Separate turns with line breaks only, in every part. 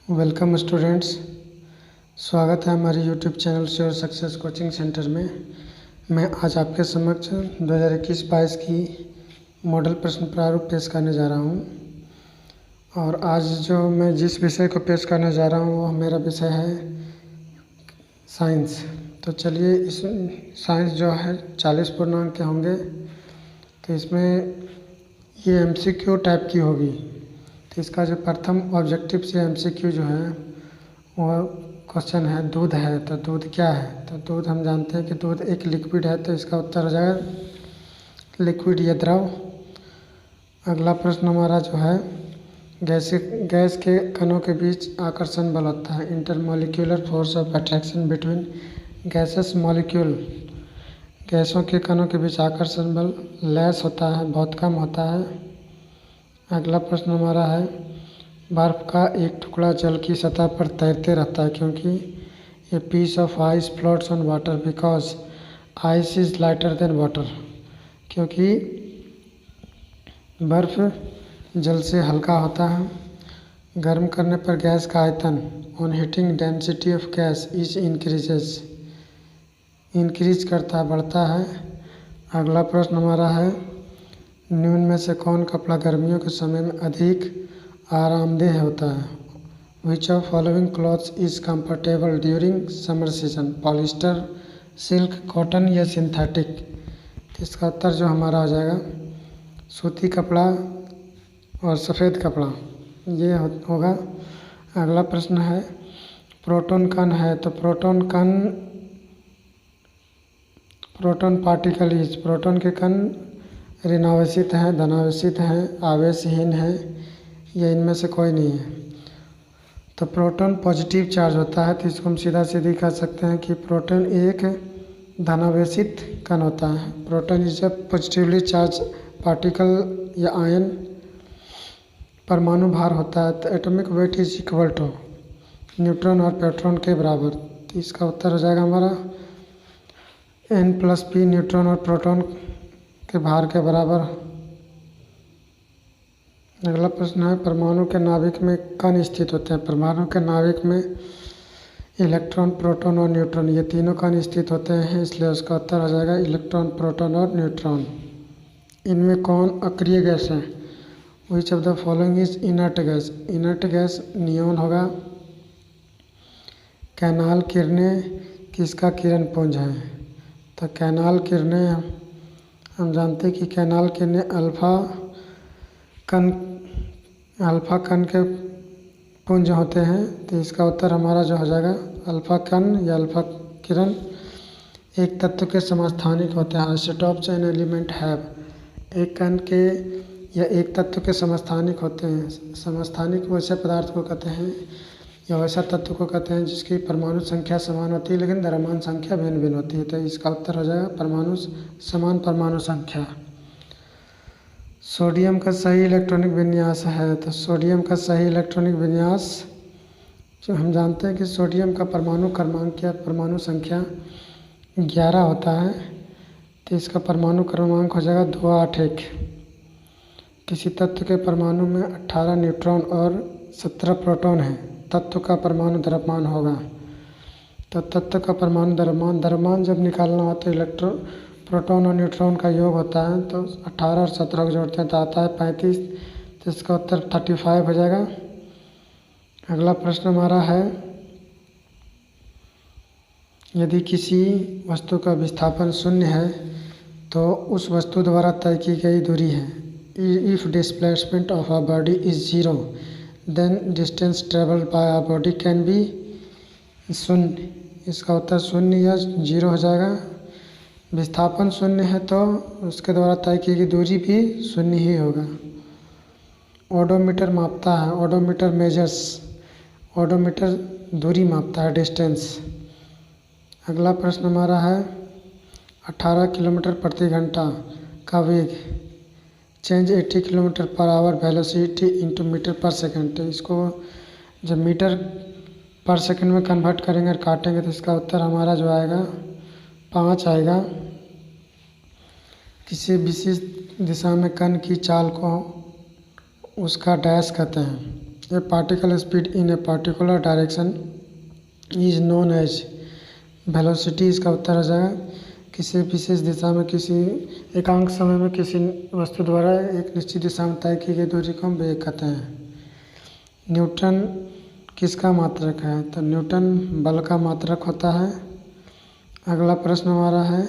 Welcome students, स्वागत है हमारे YouTube channel sure success coaching centre में। मैं आज आपके समक्ष 2021-22 की मॉडल प्रश्न प्रारूप पेश करने जा रहा हूं। और आज जो मैं जिस विषय को पेश करने जा रहा हूं वो मेरा विषय है साइंस। तो चलिए, इस साइंस जो है 40 पूर्णांक के होंगे, तो इसमें ये MCQ टाइप की होगी। तो इसका जो प्रथम ऑब्जेक्टिव से MCQ जो है वो क्वेश्चन है दूध है, तो दूध क्या है। तो दूध हम जानते हैं कि दूध एक लिक्विड है, तो इसका उत्तर हो जाएगा लिक्विड या द्रव। अगला प्रश्न हमारा जो है गैस के कणों के बीच आकर्षण बल होता है। Intermolecular force of attraction between gases molecule. गैसों के कणों के बीच आकर्षण बल लेस होता है, बहुत कम होता है। अगला प्रश्न हमारा है बर्फ़ का एक टुकड़ा जल की सतह पर तैरते रहता है क्योंकि a piece of ice floats on water because ice is lighter than water. क्योंकि बर्फ़ जल से हल्का होता है। गर्म करने पर गैस का आयतन on heating density of gas is increase करता है, बढ़ता है। अगला प्रश्न हमारा है निम्न में से कौन कपड़ा गर्मियों के समय में अधिक आरामदेह होता है। Which of following clothes is comfortable during summer season. Polyester, silk, cotton या सिंथेटिक। इसका उत्तर जो हमारा हो जाएगा सूती कपड़ा और सफ़ेद कपड़ा, ये होगा। अगला प्रश्न है प्रोटॉन कण है, तो प्रोटॉन पार्टिकल इज। प्रोटॉन के कण ऋणावेशित हैं, धनावेशित हैं, आवेशहीन हैं, या इनमें से कोई नहीं है। तो प्रोटॉन पॉजिटिव चार्ज होता है, तो इसको हम सीधा सीधी कह सकते हैं कि प्रोटॉन एक धनावेशित कण होता है। Proton is a positively charge particle या आयन। परमाणु भार होता है, तो atomic weight is equal to neutron और प्रोटॉन के बराबर। तो इसका उत्तर हो जाएगा हमारा N+P, न्यूट्रॉन और प्रोटॉन के भार के बराबर। अगला प्रश्न है परमाणु के नाभिक में कण स्थित होते हैं। परमाणु के नाभिक में इलेक्ट्रॉन, प्रोटॉन और न्यूट्रॉन, ये तीनों कण स्थित होते हैं, इसलिए उसका उत्तर हो जाएगा इलेक्ट्रॉन, प्रोटॉन और न्यूट्रॉन। इनमें कौन अक्रिय गैस है। Which of the following is inert gas. Inert gas neon होगा। कैनाल किरणें किसका किरण पुंज है। तो कैनाल किरणें हम जानते हैं कि कैनाल किरणें अल्फा कण के पुंज होते हैं, तो इसका उत्तर हमारा जो हो जाएगा अल्फा कण या अल्फा किरण एक तत्व के समस्थानिक होते हैं। Isotopes an element have. एक कण के या एक तत्व के समस्थानिक होते हैं। समस्थानिक वैसे पदार्थ को कहते हैं या वैसा तत्व को कहते हैं जिसकी परमाणु संख्या समान होती है लेकिन द्रव्यमान संख्या भिन्न भिन्न होती है। तो इसका उत्तर हो जाएगा समान परमाणु संख्या। सोडियम का सही इलेक्ट्रॉनिक विन्यास है, तो सोडियम का सही इलेक्ट्रॉनिक विन्यास जो हम जानते हैं कि सोडियम का परमाणु क्रमांक या परमाणु संख्या 11 होता है, तो इसका परमाणु क्रमांक हो जाएगा 281। किसी तत्व के परमाणु में 18 न्यूट्रॉन और 17 प्रोटॉन है, तत्व का परमाणु द्रव्यमान होगा। तो तत्व का परमाणु द्रव्यमान जब निकालना हो तो प्रोटॉन और न्यूट्रॉन का योग होता है, तो 18 और 17 को जोड़ते हैं तो आता है 35। तो इसका उत्तर 35 हो जाएगा। अगला प्रश्न हमारा है यदि किसी वस्तु का विस्थापन 0 है तो उस वस्तु द्वारा तय की गई दूरी है। If displacement of a body is 0 then distance travelled by a body can be 0। इसका उत्तर 0 या 0 हो जाएगा। विस्थापन 0 है तो उसके द्वारा तय की गई दूरी भी 0 ही होगा। ओडोमीटर मापता है, ओडोमीटर मेजर्स, ओडोमीटर दूरी मापता है, डिस्टेंस। अगला प्रश्न हमारा है 18 किलोमीटर प्रति घंटा का वेग change 80 kilometre per hour velocity into metre per second. तो इसको जब मीटर पर सेकेंड में कन्वर्ट करेंगे और काटेंगे तो इसका उत्तर हमारा जो आएगा 5 आएगा। किसी विशेष दिशा में कण की चाल को उसका डैश कहते हैं। A particle speed in a particular direction is known as velocity. इसका उत्तर हो जाएगा किसी विशेष दिशा में किसी एकांक समय में किसी वस्तु द्वारा एक निश्चित दिशा में तय की गई दूरी को हम वेग कहते हैं। न्यूटन किसका मात्रक है? तो न्यूटन बल का मात्रक होता है। अगला प्रश्न हमारा है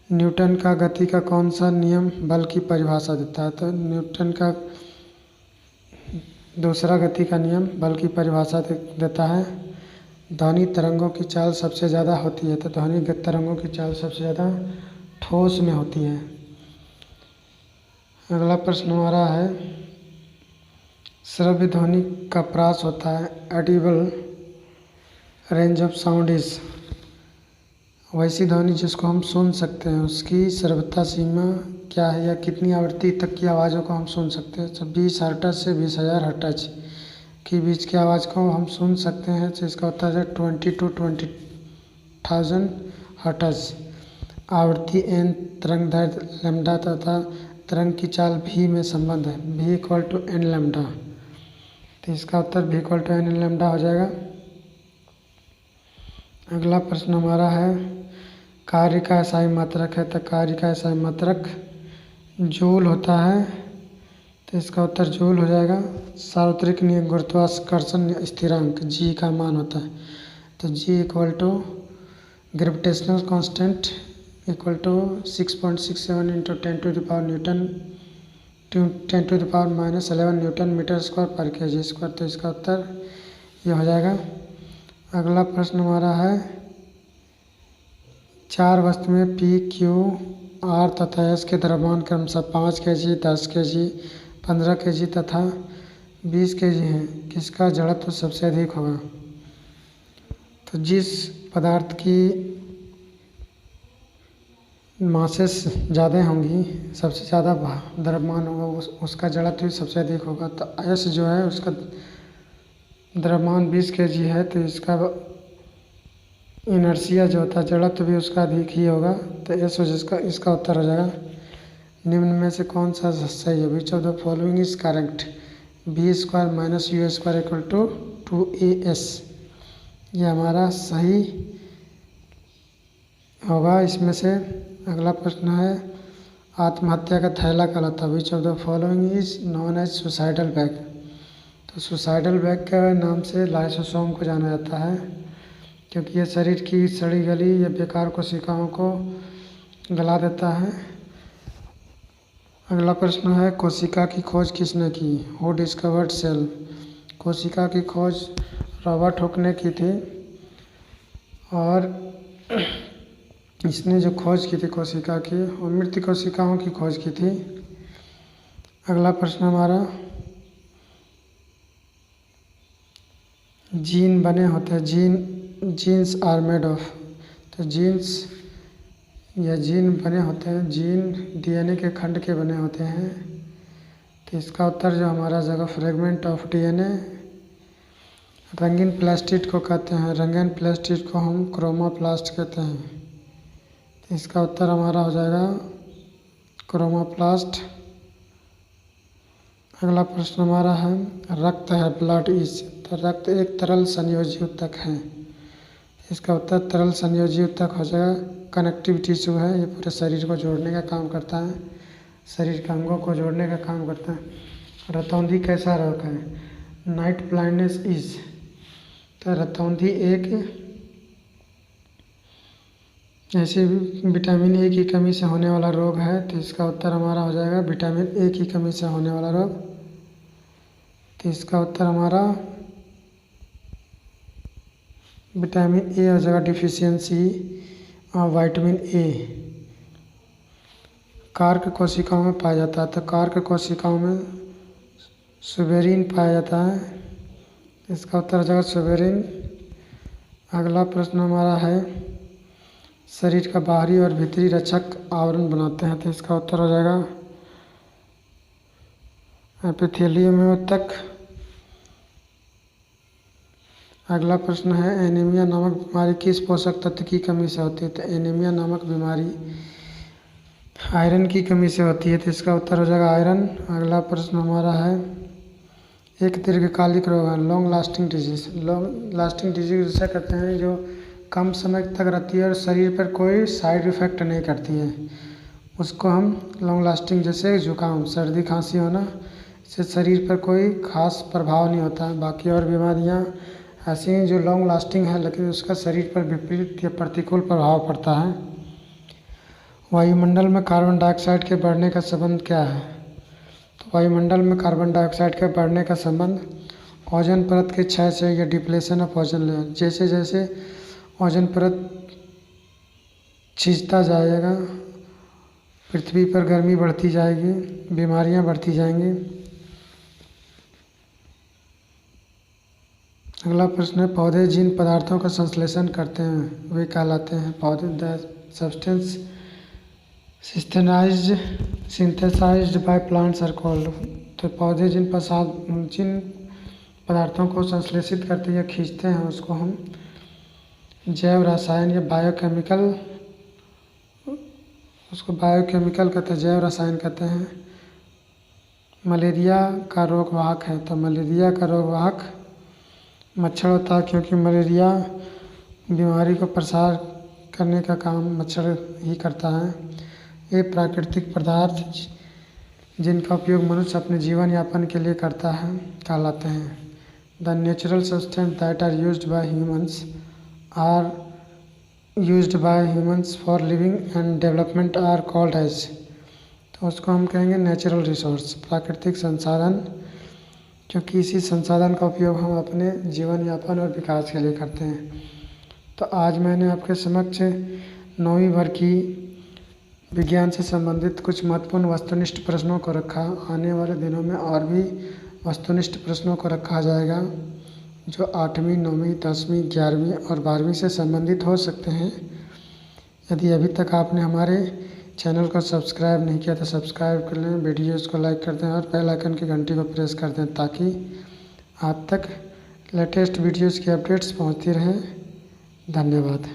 न्यूटन का गति का कौन सा नियम बल की परिभाषा देता है? तो न्यूटन का दूसरा गति का नियम बल की परिभाषा देता है। ध्वनि तरंगों की चाल सबसे ज़्यादा होती है, तो ध्वनि तरंगों की चाल सबसे ज़्यादा ठोस में होती है। अगला प्रश्न हमारा है श्रव्य ध्वनि का प्रास होता है। Edible range of sound is वैसी ध्वनि जिसको हम सुन सकते हैं उसकी श्रव्यता सीमा क्या है या कितनी आवृत्ति तक की आवाज़ों को हम सुन सकते हैं? तो 20 हर्ट्ज से 20,000 हर्ट्ज के बीच की आवाज़ को हम सुन सकते हैं। तो इसका उत्तर है 20 to 20,000 हर्ट्ज। आवृत्ति एन तरंग दैर्घ्य लैम्डा तथा तरंग की चाल भी में संबंध है। v = n lambda. तो इसका उत्तर v = n लैम्डा हो जाएगा। अगला प्रश्न हमारा है कार्य का एसआई मात्रक है। तो कार्य का एसआई मात्रक जूल होता है। तो इसका उत्तर जूल हो जाएगा। सार्वत्रिक नियम गुरुत्वाकर्षण स्थिरांक g का मान होता है। तो g = gravitational constant = 6.67 × 10⁻11 newton metre square per kg square. तो इसका उत्तर ये हो जाएगा। अगला प्रश्न हमारा है 4 वस्तुएं P, Q, R तथा S के द्रव्यमान क्रमशः 5 kg, 10 kg, 15 kg तथा 20 kg हैं। किसका जड़त्व सबसे अधिक होगा? तो जिस पदार्थ की मासेस ज़्यादा होंगी, सबसे ज़्यादा द्रव्यमान होगा, उसका जड़त्व भी सबसे अधिक होगा। तो S जो है उसका द्रव्यमान 20 kg है, तो इसका इनर्शिया जो होता है जड़त्व भी उसका अधिक ही होगा। तो इस वजह से इसका उत्तर हो जाएगा। निम्न में से कौन सा सही है? Which of the following is correct? v² - u² = 2as। ये हमारा सही होगा इसमें से। अगला प्रश्न है आत्महत्या का थैला कहलाता है। Which of the following is known as suicidal bag? तो सुसाइडल बैग के नाम से लाइसोसोम को जाना जाता है क्योंकि यह शरीर की सड़ी गली या बेकार कोशिकाओं को गला देता है। अगला प्रश्न है कोशिका की खोज किसने की? Who discovered cell? कोशिका की खोज रॉबर्ट हुक ने की थी और इसने जो खोज की थी कोशिका की वो मृत कोशिकाओं की खोज की थी। अगला प्रश्न हमारा जीन बने होते हैं। Genes are made of? तो जीन बने होते हैं, जीन डीएनए के खंड के बने होते हैं। तो इसका उत्तर जो हमारा जगह फ्रेगमेंट ऑफ डीएनए। रंगीन प्लास्टिड को कहते हैं, रंगीन प्लास्टिड को हम क्रोमाप्लास्ट कहते हैं। तो इसका उत्तर हमारा हो जाएगा क्रोमाप्लास्ट। अगला प्रश्न हमारा है रक्त है ब्लड इज? तो रक्त एक तरल संयोजी ऊतक है। इसका उत्तर तरल संयोजी ऊतक हो जाएगा। कनेक्टिव टिश्यू है, ये पूरे शरीर को जोड़ने का काम करता है, शरीर के अंगों को जोड़ने का काम करता है। रतौंधी कैसा रोग है? Night blindness is? तो रतौंधी एक ऐसे विटामिन ए की कमी से होने वाला रोग है। तो इसका उत्तर हमारा हो जाएगा विटामिन ए की कमी से होने वाला रोग। तो इसका उत्तर हमारा विटामिन ए हो जाएगा deficiency of vitamin A. Cork कोशिकाओं में पाया जाता है। तो कार्क कोशिकाओं में सुबेरिन पाया जाता है। इसका उत्तर हो जाएगा सुबेरिन। अगला प्रश्न हमारा है शरीर का बाहरी और भीतरी रक्षक आवरण बनाते हैं। तो इसका उत्तर हो जाएगा एपिथेलियम ऊतक। अगला प्रश्न है एनीमिया नामक बीमारी किस पोषक तत्व की कमी से होती है? तो एनीमिया नामक बीमारी आयरन की कमी से होती है। तो इसका उत्तर हो जाएगा आयरन। अगला प्रश्न हमारा है एक दीर्घकालिक रोग है, long lasting disease. Long lasting disease उसे कहते हैं जो कम समय तक रहती है और शरीर पर कोई साइड इफ़ेक्ट नहीं करती है, उसको हम लॉन्ग लास्टिंग, जैसे जुकाम, सर्दी, खांसी होना, इससे शरीर पर कोई ख़ास प्रभाव नहीं होता है। बाकी और बीमारियां ऐसी हैं जो लॉन्ग लास्टिंग है लेकिन उसका शरीर पर विपरीत या प्रतिकूल प्रभाव पड़ता है। वायुमंडल में कार्बन डाइऑक्साइड के बढ़ने का संबंध क्या है? तो वायुमंडल में कार्बन डाइऑक्साइड के बढ़ने का संबंध ओजोन परत के क्षय से या डिप्लेशन ऑफ ओजोन लेयर। जैसे जैसे ओजोन परत छिजता जाएगा, पृथ्वी पर गर्मी बढ़ती जाएगी, बीमारियां बढ़ती जाएंगी। अगला प्रश्न है, पौधे जिन पदार्थों का संश्लेषण करते हैं वे कहलाते हैं पौधे। The substance synthesised by plants are called. तो पौधे जिन पदार्थों को संश्लेषित करते हैं या खींचते हैं उसको हम जैव रसायन या बायोकेमिकल कहते हैं, जैव रसायन कहते हैं। मलेरिया का रोगवाहक है, तो मलेरिया का रोगवाहक मच्छर होता है, क्योंकि मलेरिया बीमारी को प्रसार करने का काम मच्छर ही करता है। ये प्राकृतिक पदार्थ जिनका उपयोग मनुष्य अपने जीवन यापन के लिए करता है कहलाते हैं। The natural substance that are used by humans for living and development are called as. तो उसको हम कहेंगे नेचुरल रिसोर्स, प्राकृतिक संसाधन, क्योंकि इसी संसाधन का उपयोग हम अपने जीवन यापन और विकास के लिए करते हैं। तो आज मैंने आपके समक्ष 9वीं वर्ग की विज्ञान से संबंधित कुछ महत्वपूर्ण वस्तुनिष्ठ प्रश्नों को रखा। आने वाले दिनों में और भी वस्तुनिष्ठ प्रश्नों को रखा जाएगा जो 8वीं, 9वीं, 10वीं, 11वीं और 12वीं से संबंधित हो सकते हैं। यदि अभी तक आपने हमारे चैनल को सब्सक्राइब नहीं किया तो सब्सक्राइब कर लें, वीडियोज़ को लाइक कर दें और बेल आइकन की घंटी को प्रेस कर दें ताकि आप तक लेटेस्ट वीडियोज़ की अपडेट्स पहुंचती रहें। धन्यवाद।